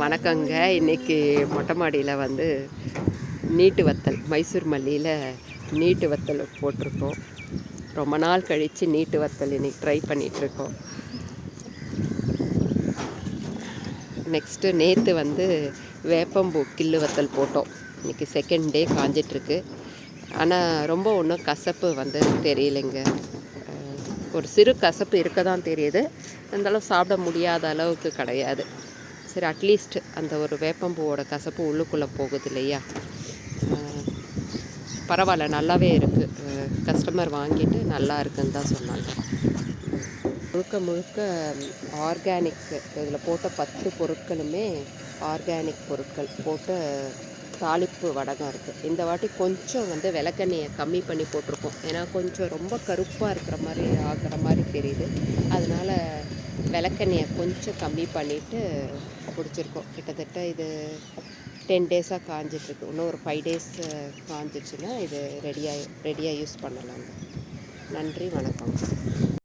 வணக்கங்க. இன்றைக்கி மொட்டை மாடியில் வந்து நீட்டு வத்தல், மைசூர் மல்லியில் நீட்டு வத்தல் போட்டிருக்கோம். ரொம்ப நாள் கழித்து நீட்டு வத்தல் இன்றைக்கி ட்ரை பண்ணிகிட்ருக்கோம். நெக்ஸ்ட்டு நேற்று வந்து வேப்பம்பூ கில்லு வத்தல் போட்டோம். இன்றைக்கி செகண்ட் டே காஞ்சிட்ருக்கு. ஆனால் ரொம்ப ஒன்றும் கசப்பு வந்து தெரியலைங்க. ஒரு சிறு கசப்பு இருக்க தான் தெரியுது, இருந்தாலும் சாப்பிட முடியாத அளவுக்கு கிடையாது. சரி, அட்லீஸ்ட் அந்த ஒரு வேப்பம்பூவோட கசப்பு உள்ளுக்குள்ளே போகுது இல்லையா, பரவாயில்ல, நல்லாவே இருக்குது. கஸ்டமர் வாங்கிட்டு நல்லா இருக்குன்னு தான் சொன்னாங்க. முழுக்க முழுக்க ஆர்கானிக். இதில் போட்ட 10 பொருட்களுமே ஆர்கானிக் பொருட்கள் போட்டு தாளிப்பு வடகம் இருக்குது. இந்த வாட்டி கொஞ்சம் வந்து விளக்கெண்ணெயை கம்மி பண்ணி போட்டிருக்கோம். ஏன்னா கொஞ்சம் ரொம்ப கருப்பாக ஆகிற மாதிரி தெரியுது. அதனால் விளக்கெண்ணெயை கொஞ்சம் கம்மி பண்ணிவிட்டு பிடிச்சிருக்கோம். கிட்டத்தட்ட இது 10 டேஸாக காஞ்சிட்ருக்கு. இன்னும் ஒரு 5 டேஸ் காஞ்சிச்சுன்னா இது ரெடியாக யூஸ் பண்ணலாங்க. நன்றி, வணக்கம்.